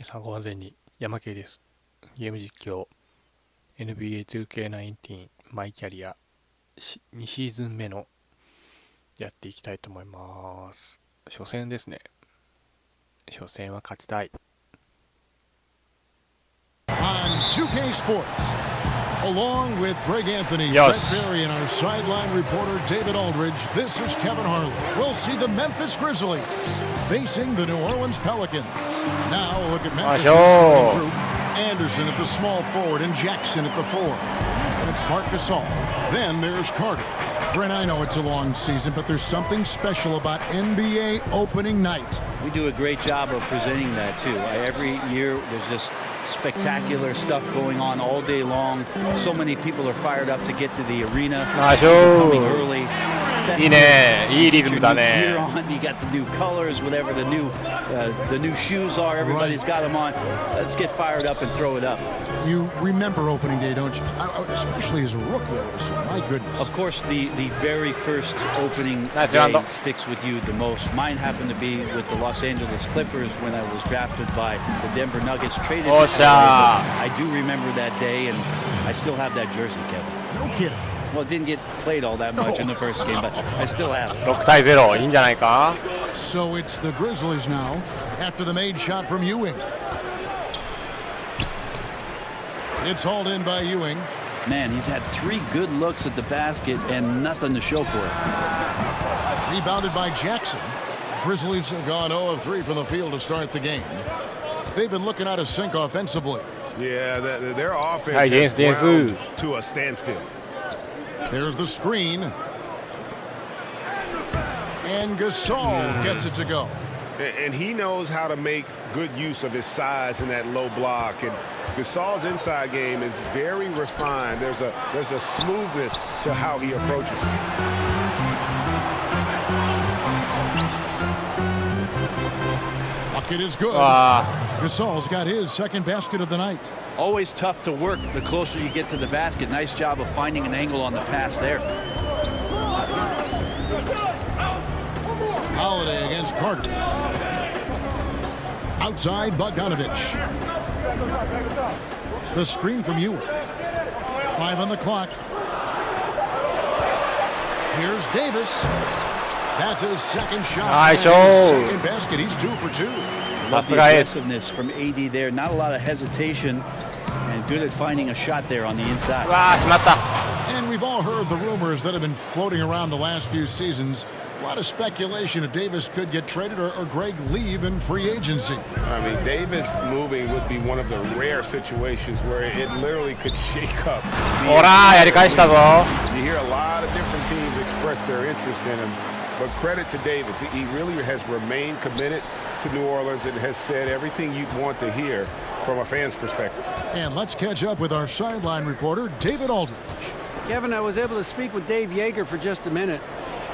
参考までにやまけいです。ゲーム実況 NBA2K19 マイキャリア2シーズン目のやっていきたいと思います。初戦ですね。初戦は勝ちたい。On 2K Sports, along with Greg Anthony, Brett Berry, and our sideline reporter David Aldridge, this is Kevin Harlan. We'll see the Memphis Grizzlies facing the New Orleans Pelicans. Now a look at Memphis' second group. Anderson at the small forward and Jackson at the four. And it's Marc Gasol. Then there's Carter. Brent, I know it's a long season, but there's something special about NBA opening night. We do a great job of presenting that too. Every year there's just spectacular stuff going on all day long. So many people are fired up to get to the arena. Coming early. いいね、いいリズムだね。You got the new colors, whatever the new shoes are. Everybody's got them on. Let's get fired up and throw it up. You remember opening day, don't you? Especially as a rookie, I would assume. My goodness. Of course, the very first opening day sticks with you the most. Mine happened to be with the Los Angeles Clippers when I was drafted by the Denver Nuggets. Traded to LA. I do remember that day, and I still have that jersey, Kevin. No kidding. Well, it didn't get played all that much in the first game, but I still have it. 6対0、いいんじゃないか? So it's the Grizzlies now, after the made shot from Ewing. It's hauled in by Ewing. Man, he's had 3 good looks at the basket and nothing to show for it. Rebounded by Jackson. Grizzlies have gone 0 of 3 from the field to start the game. They've been looking out of sync offensively. Yeah, their offense has ground to a standstill. There's the screen. And Gasol gets it to go. And he knows how to make good use of his size in that low block. And Gasol's inside game is very refined. There's a smoothness to how he approaches it. Bucket is good. Gasol's got his second basket of the night. Always tough to work the closer you get to the basket. Nice job of finding an angle on the pass there. Holiday against Carter. Outside Bogdanovich. The screen from Ewing. 5 on the clock. Here's Davis. That's his second shot. Second basket. He's 2 for 2. Love the aggressiveness from AD there. Not a lot of hesitation. And good at finding a shot there on the inside. And we've all heard the rumors that have been floating around the last few seasons. A lot of speculation if Davis could get traded or Greg leave in free agency. I mean, Davis moving would be one of the rare situations where it literally could shake up. You hear a lot of different teams express their interest in him. But credit to Davis. He really has remained committed to New Orleans and has said everything you'd want to hear from a fan's perspective. And let's catch up with our sideline reporter, David Aldridge. Kevin, I was able to speak with Dave Yeager for just a minute.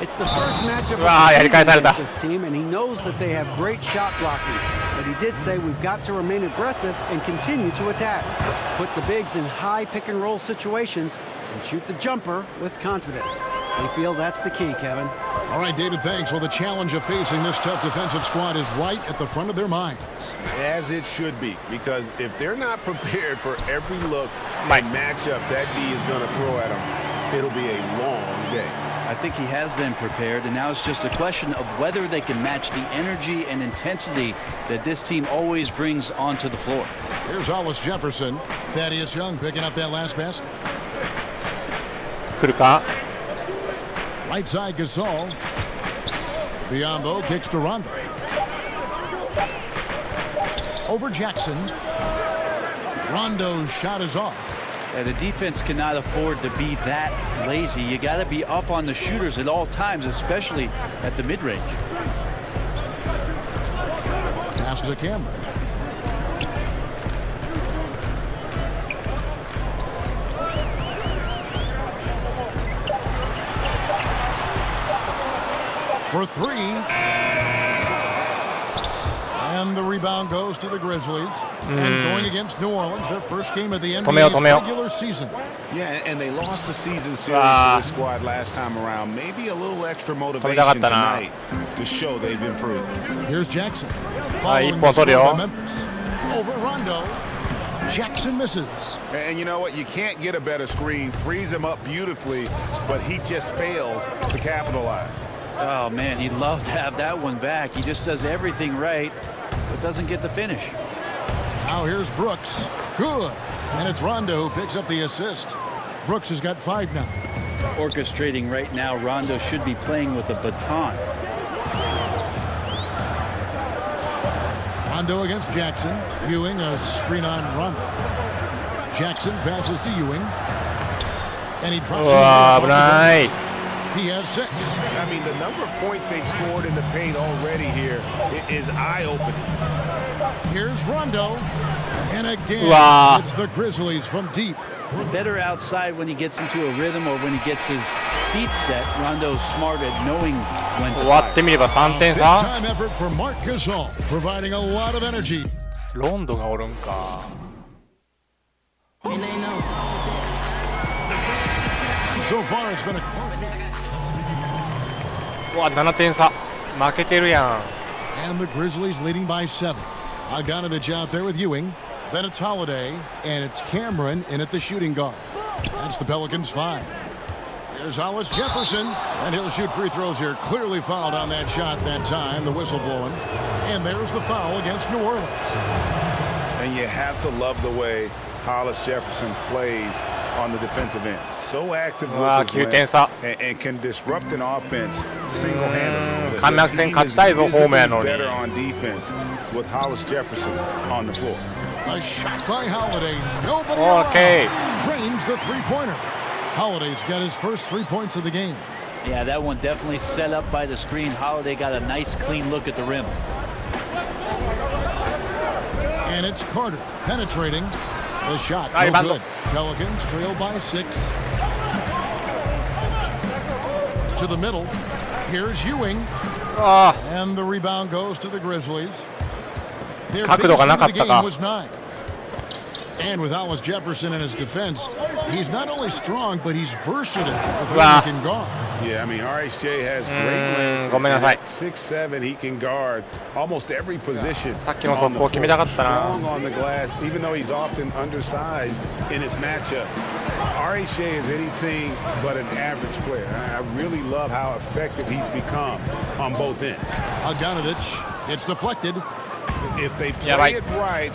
It's the first matchup of the season against this team, and he knows that they have great shot blocking. But he did say we've got to remain aggressive and continue to attack. Put the bigs in high pick-and-roll situations and shoot the jumper with confidence. They feel that's the key, Kevin. All right, David, thanks. Well, the challenge of facing this tough defensive squad is right at the front of their minds. As it should be, because if they're not prepared for every look and matchup that D is going to throw at them, it'll be a long day. I think he has them prepared, and now it's just a question of whether they can match the energy and intensity that this team always brings onto the floor. Here's Hollis Jefferson. Thaddeus Young picking up that last basket. Right side Gasol. Biyombo kicks to Rondo. Over Jackson. Rondo's shot is off. The defense cannot afford to be that lazy. You got to be up on the shooters at all times, especially at the mid-range. Pass to Cameron. For 3. And the rebound goes to the Grizzlies. And going against New Orleans, their first game of the NBA's regular season. Yeah, and they lost the season series to this squad last time around. Maybe a little extra motivation tonight to show they've improved. Here's Jackson. Following the score by Memphis. Over Rondo. Jackson misses. And you know what? You can't get a better screen. Frees him up beautifully, but he just fails to capitalize. Oh, man, he'd love to have that one back. He just does everything right, but doesn't get the finish. Now here's Brooks. Good. And it's Rondo who picks up the assist. Brooks has got 5 now. Orchestrating right now, Rondo should be playing with a baton. Rondo against Jackson. Ewing a screen on Rondo. Jackson passes to Ewing. And he drops it. He has 6. I mean, the number of points they've scored in the paint already here is eye-opening. Here's Rondo. And again, it's the Grizzlies from deep. Better outside when he gets into a rhythm or when he gets his feet set. Rondo's smart at knowing when to fire. 3点差。Big time effort for Marc Gasol, providing a lot of energy. ロンドがおるんか。So far it's been a close. うわ、7点差。負けてるやん。And the Grizzlies leading by 7. Bogdanovich out there with Ewing. Then it's Holiday, and it's Cameron in at the shooting guard. That's the Pelicans' 5. Here's Hollis Jefferson, and he'll shoot free throws here. Clearly fouled on that shot that time, the whistle blowing. And there's the foul against New Orleans. And you have to love the way Hollis Jefferson plays on the defensive end. So active with his length and can disrupt an offense single-handedly. The team is visibly better on defense with Hollis Jefferson on the floor. A shot by Holiday. Nobody around. Drains the three-pointer. Holiday's got his first 3 points of the game. Yeah, that one definitely set up by the screen. Holiday got a nice, clean look at the rim. And it's Carter penetrating. The shot, no good. Pelicans trail by 6. To the middle. Here's Ewing. And the rebound goes to the Grizzlies. Their biggest lead of the game was 9. And with Hollis Jefferson in his defense, he's not only strong, but he's versatile if he can guard. Yeah, I mean, RHJ has great length. At 6'7", he can guard almost every position on the floor. Strong on the glass, even though he's often undersized in his matchup. RHJ is anything but an average player. I really love how effective he's become on both ends. Bogdanovich, it's deflected. If they play it right,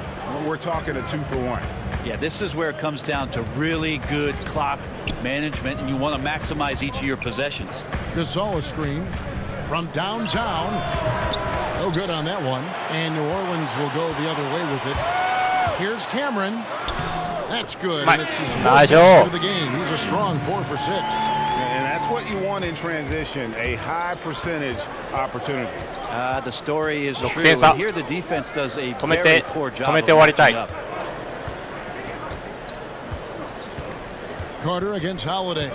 we're talking a 2-for-1. Yeah, this is where it comes down to really good clock management, and you want to maximize each of your possessions. Gasol a screen from downtown. No good on that one. And New Orleans will go the other way with it. Here's Cameron. That's good. And it's his fourth basket of the game. He's a strong 4 for 6. And that's what you want in transition, a high percentage opportunity. The story is true. And here the defense does a very poor job of matching up. Carter against Holiday.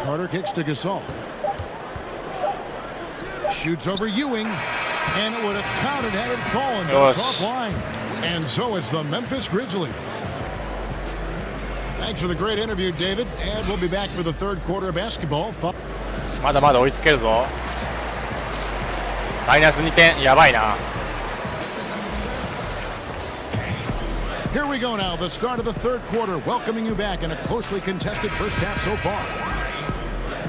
Carter kicks to Gasol. Shoots over Ewing. And it would have counted had it fallen, but it's offline. And so it's the Memphis Grizzlies. Thanks for the great interview, David. And we'll be back for the third quarter of basketball. まだまだ追いつけるぞ。マイナス2点、やばいな。Here we go now, the start of the third quarter, welcoming you back in a closely contested first half so far.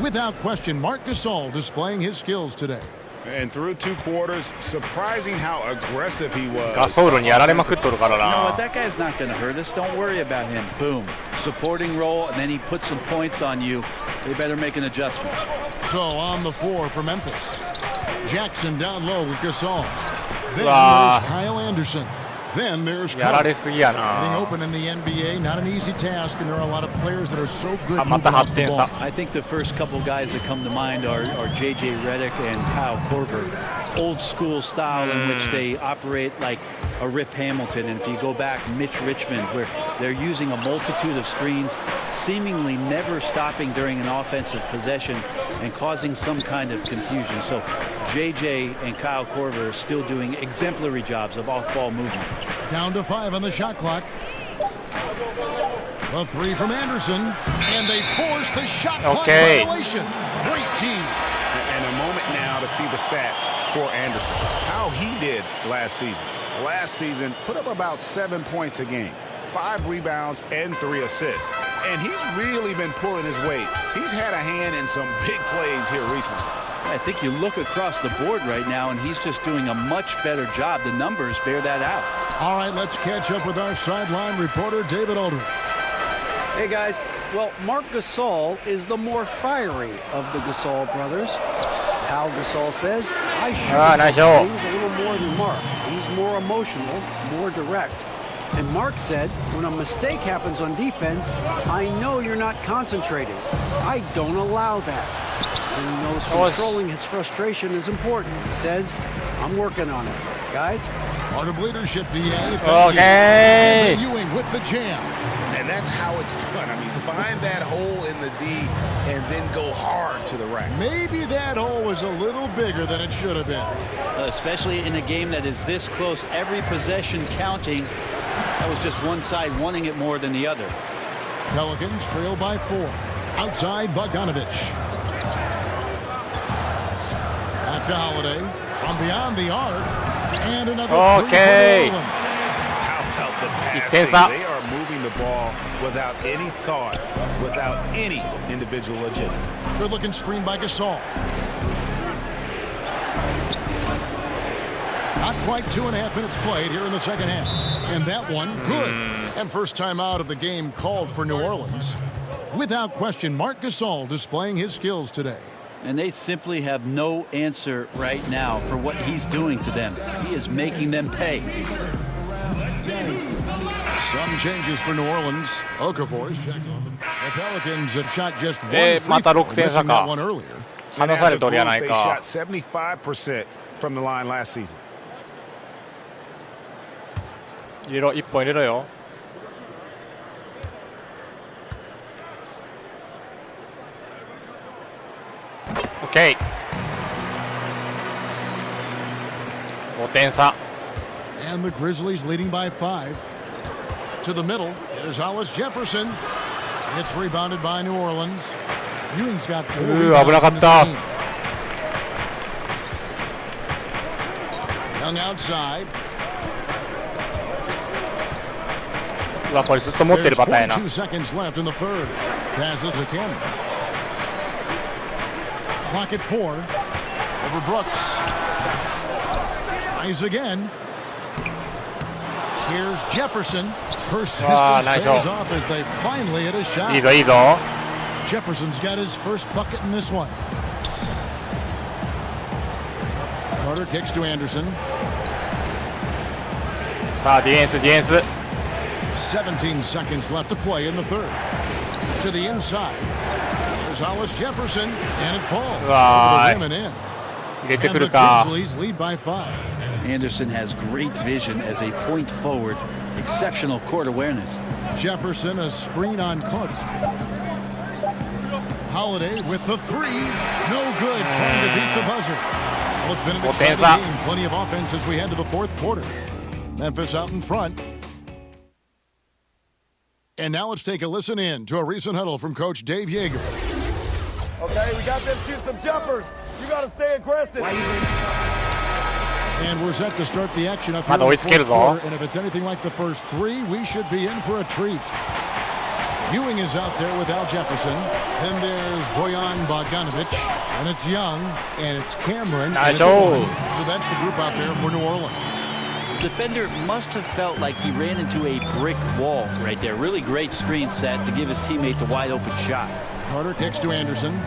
Without question, Marc Gasol displaying his skills today. And through 2 quarters, surprising how aggressive he was. ガソールにやられまくっとるからな。You know what? That guy's not going to hurt us. Don't worry about him. Boom. Supporting role, and then he puts some points on you. They better make an adjustment. So on the floor for Memphis. Jackson down low with Gasol. Then there's Kyle Anderson. Then there's Carter. Getting open in the NBA, not an easy task, and there are a lot of players that are so good moving off the ball. I think the first couple guys that come to mind are J.J. Redick and Kyle Korver. Old school style in which they operate like a Rip Hamilton. And if you go back, Mitch Richmond, where they're using a multitude of screens, seemingly never stopping during an offensive possession and causing some kind of confusion. So J.J. and Kyle Korver are still doing exemplary jobs of off-ball movement. Down to 5 on the shot clock. A 3 from Anderson, and they force the shot clock violation. Great team. And a moment now to see the stats for Anderson. How he did last season. Last season, put up about 7 points a game, 5 rebounds, and 3 assists. And he's really been pulling his weight. He's had a hand in some big plays here recently. I think you look across the board right now, and he's just doing a much better job. The numbers bear that out. All right, let's catch up with our sideline reporter, David Aldridge. Hey, guys. Well, Marc Gasol is the more fiery of the Gasol brothers. Pal Gasol says, I should things a little more than Marc. He's more emotional, more direct. And Marc said, when a mistake happens on defense, I know you're not concentrating. I don't allow that. And he knows controlling his frustration is important. He says, I'm working on it. Guys? Part of leadership, DA. Okay. And Ewing with the jam. And that's how it's done. I mean, find that hole in the D and then go hard to the rack. Maybe that hole was a little bigger than it should have been. Especially in a game that is this close, every possession counting. That was just one side wanting it more than the other. Pelicans trail by 4. Outside Bogdanovich. Back to Holiday. From beyond the arc. And another okay. How about the passing? They are moving the ball without any thought, without any individual agenda. Good looking screen by Gasol. Not quite 2.5 minutes played here in the second half. And that one, good. And first time out of the game called for New Orleans. Without question, Marc Gasol displaying his skills today. And they simply have no answer right now for what he's doing to them. He is making them pay. Some changes for New Orleans. Okafor's checked on them. The Pelicans have shot just one free throw, missing that one earlier. And as a group, they shot 75% from the line last season. 入れろ、1本入れろよ。OK。5点差。 And the Grizzlies leading by 5. To the middle, here's Hollis Jefferson. It's rebounded by New Orleans. Ewing's got 4 rebounds in this game. Young outside. うわ、これずっと持ってるパターンやな。 2 seconds left in the third. Passes to Kim. Clock at 4. Over Brooks. Tries again. Here's Jefferson. Persistence pays off as they finally hit a shot. いいぞ、いいぞ。 Jefferson's got his first bucket in this one. Carter kicks to Anderson. さあ、ディフェンス、ディフェンス。 17 seconds left to play in the third. To the inside. There's Hollis Jefferson, and it falls. Over the rim and in. 入れてく And る the か。 Grizzlies lead by 5. Anderson has great vision as a point forward, exceptional court awareness. Jefferson, a screen on Carter. Holiday with the 3. No good, trying to beat the buzzer. Well, it's been an exciting game. Plenty of offense as we head to the fourth quarter. Memphis out in front. And now let's take a listen in to a recent huddle from Coach Dave Yeager. Okay, we got them shooting some jumpers. You got to stay aggressive. And we're set to start the action up here in the fourth quarter. And if it's anything like the first 3, we should be in for a treat. Ewing is out there with Al Jefferson. Then there's Bojan Bogdanovich. And it's Young. And it's Cameron. Nice. So that's the group out there for New Orleans. The defender must have felt like he ran into a brick wall right there. Really great screen set to give his teammate the wide open shot. Carter kicks to Anderson.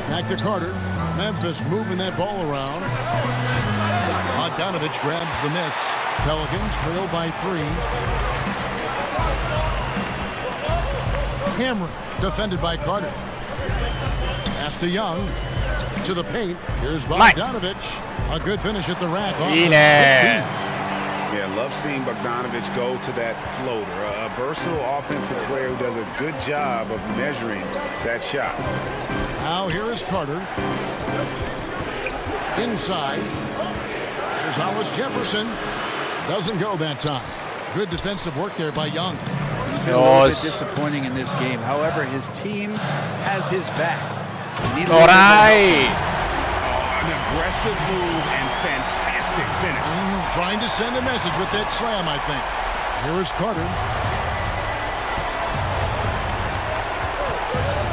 Back to Carter. Memphis moving that ball around. Bogdanovich grabs the miss. Pelicans trail by 3. Cameron defended by Carter. Pass to Young. To the paint. Here's Bogdanovich. A good finish at the rack. Yeah, love seeing Bogdanovich go to that floater. A versatile offensive player who does a good job of measuring that shot. Now here is Carter. Inside. There's Hollis Jefferson. Doesn't go that time. Good defensive work there by Young. He's been a little bit disappointing in this game. However, his team has his back. All right. An aggressive move and fantastic finish. Trying to send a message with that slam, I think. Here is Carter.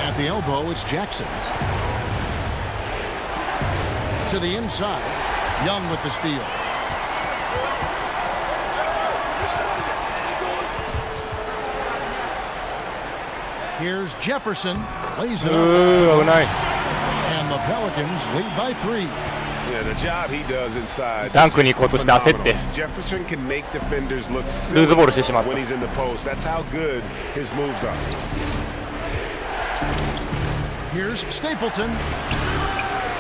At the elbow, it's Jackson. To the inside. Young with the steal. Here's Jefferson. Lays it up. Oh, nice. And the Pelicans lead by 3. Yeah, the job he does inside. ダンクに行こうとして焦って Jefferson can make defenders look ルー silly ズボールしてしまった when he's in the post. That's how good his moves are. Here's Stapleton.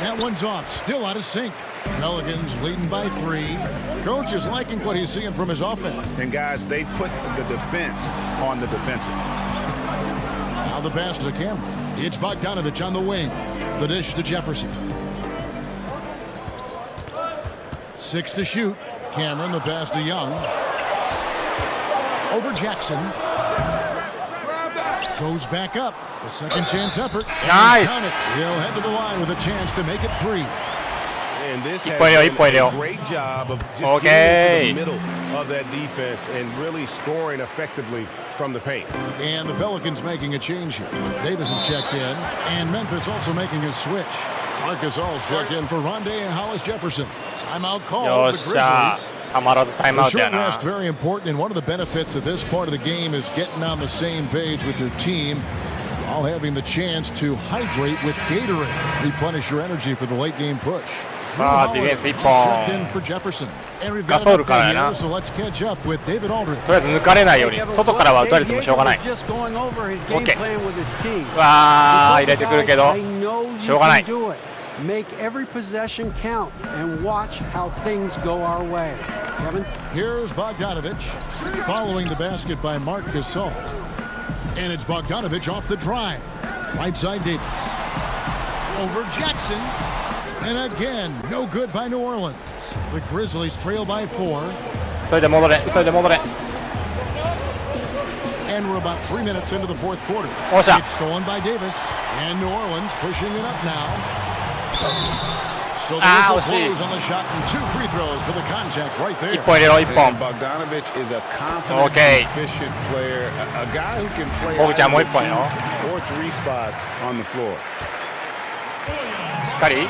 That one's off. Still out of sync. Pelicans leading by 3. Coach is liking what he's seeing from his offense. And guys, they put the defense on the defensive. Now the pass to Cameron. It's Bogdanovich on the wing. The dish to Jefferson. 6 to shoot. Cameron, the pass to Young. Over Jackson. Goes back up. A second chance effort. Nice. Count it. He'll head to the line with a chance to make it 3. And this 1本入れよう、1本入れよう。 great job of just Okay. getting into the middle of that defense and really scoring effectively from the paint. And the Pelicans making a change here. Davis is checked in, and Memphis also making a switch. Marcus All's checked in for Rondé and Hollis Jefferson. Timeout call よ for っ the しゃ Grizzlies. たまらずタイム The アウトや short な rest very important, and one of the benefits of this part of the game is getting on the same page with your team while having the chance to hydrate with Gatorade. Replenish your energy for the late game push. さあディフェンス1 Checked 本 in for Jefferson. And we've ガ got ソー an ルから update やな here, so let's catch up with David Aldridge. とりあえず抜かれないように外からは打たれてもしょうがない Just going over his game Okay. plan with his team. わあ入れてくるけど I know you しょうがない can do it. Make every possession count and watch how things go our way. Kevin? Here's Bogdanovich, following the basket by Marc Gasol. And it's Bogdanovich off the drive. Right side Davis. Over Jackson. And again, no good by New Orleans. The Grizzlies trail by 4. それで戻れそれで戻れ And we're about 3 minutes into the fourth quarter. おっしゃ It's stolen by Davis. And New Orleans pushing it up now. So the whistle 惜しい blows on the shot and 2 free throws for the contact right 1 there. 本入れろ1 And 本 Bogdanovich is a confident, Okay. efficient player, a guy who can play ボグちゃんもう either 1本よ two or 3 spots on the floor. しっかり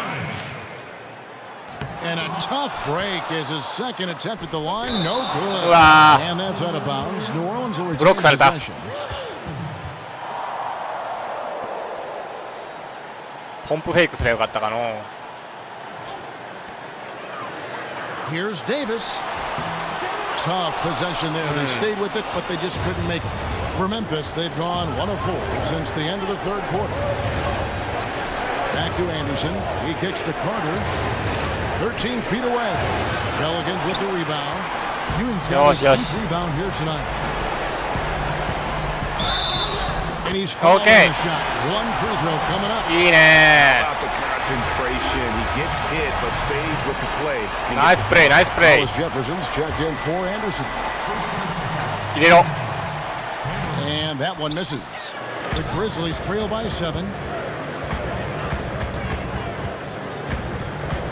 And a tough break is his second attempt at the line. No good. Wow. And that's out of bounds. New Orleans will retain ブロックされた possession. ポンプフェイクすればよかったかの Here's Davis. Tough possession there. They stayed with it, but they just couldn't make it. For Memphis, they've gone 1 of 4 since the end of the third quarter. Back to Anderson. He kicks to Carter. 13 feet away. Pelicans with the rebound. Ewing's got his よしよし 8th rebound here tonight. And he's fouled on Okay. the shot. 1 free throw coming up. いいね About the concentration. He gets hit, but stays with the play. And ナイ gets スプレーナイスプレー Hollis Jefferson's checked in for Anderson. 入れろ And that one misses. The Grizzlies trail by 7.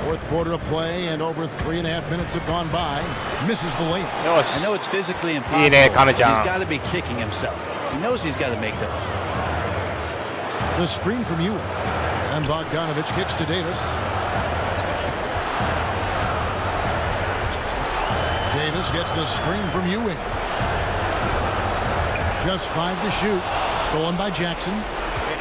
Fourth quarter of play, and over 3.5 minutes have gone by. Misses the layup. よし I know it's physically impossible. いいね亀ちゃん He's got to be kicking himself. He knows he's got to make those. The screen from Ewing. And Bogdanovich kicks to Davis. Davis gets the screen from Ewing. Just 5 to shoot. Stolen by Jackson.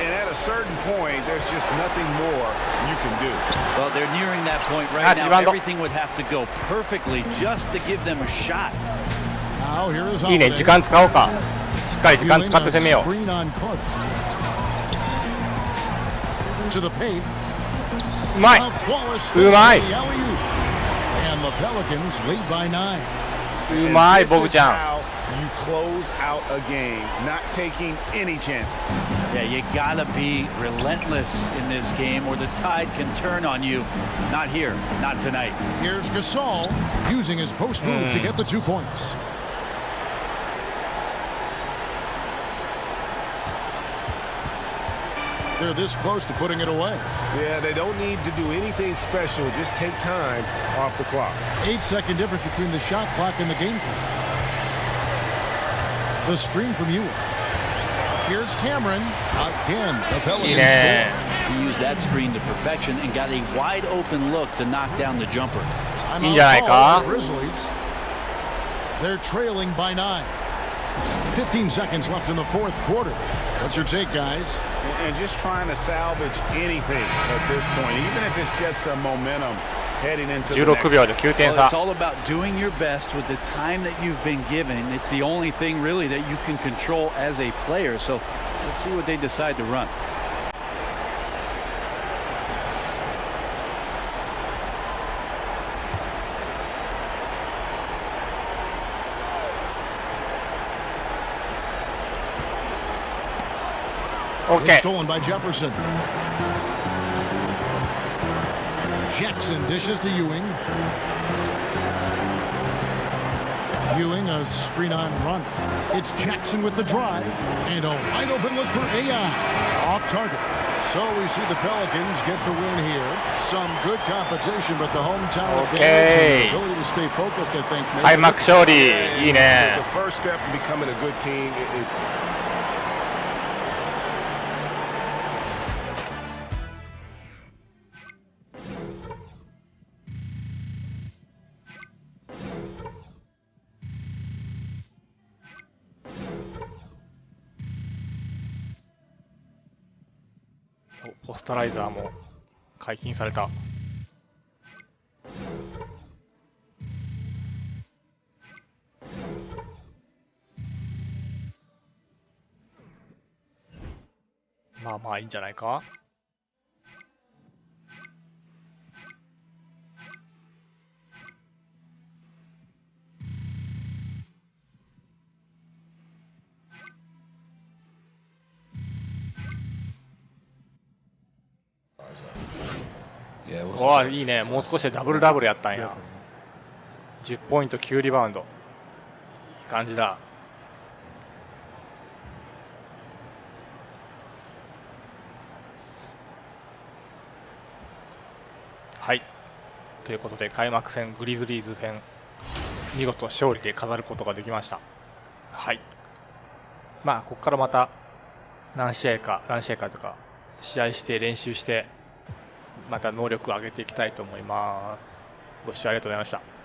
And at a certain point, there's just nothing more you can do. Well, they're nearing that point right Ah, now. rebound. Everything would have to go perfectly just to give them a shot. Now here is いいね Holiday. 時間使おうかしっかり時間使って攻めよ Screen on Carter. To the paint. ううまい A flawless うまい finish for the alley-oop. And the Pelicans lead by 9. うまい This ボグ is ちゃん how you close out a game, not taking any chances. Yeah, you got to be relentless in this game or the tide can turn on you. Not here, not tonight. Here's Gasol using his post move to get the 2 points. They're this close to putting it away. Yeah, they don't need to do anything special. Just take time off the clock. 8-second difference between the shot clock and the game clock. The screen from Ewing. Here's Cameron. Again, the Pelicans score. He used that screen to perfection and got a wide open look to knock down the jumper. Timeout call for the Grizzlies. They're trailing by 9. 15 seconds left in the fourth quarter. What's your take, guys? And just trying to salvage anything at this point, even if it's just some momentum heading into the next. 16秒で9点 Well, 差。 it's all about doing your best with the time that you've been given. It's the only thing really that you can control as a player. So let's see what they decide to run. It's stolen by Jefferson. Jackson dishes to Ewing. Ewing, a screen on run. It's Jackson with the drive. And a wide open look for AI. Off target. So we see the Pelicans get the win here. Some good competition, but the hometown advantage and the ability to stay focused, I think. 開幕勝利。いいね。 The first step in becoming a good team. Oh, ポスタライザーも解禁された。まあまあいいんじゃないか。おーいいね。もう少しでダブルダブルやったんや。10ポイント9リバウンド。いい感じだ。はい。ということで開幕戦グリズリーズ戦見事勝利で飾ることができました。はい。まあここからまた何試合かとか試合して練習してまた能力を上げていきたいと思います。ご視聴ありがとうございました。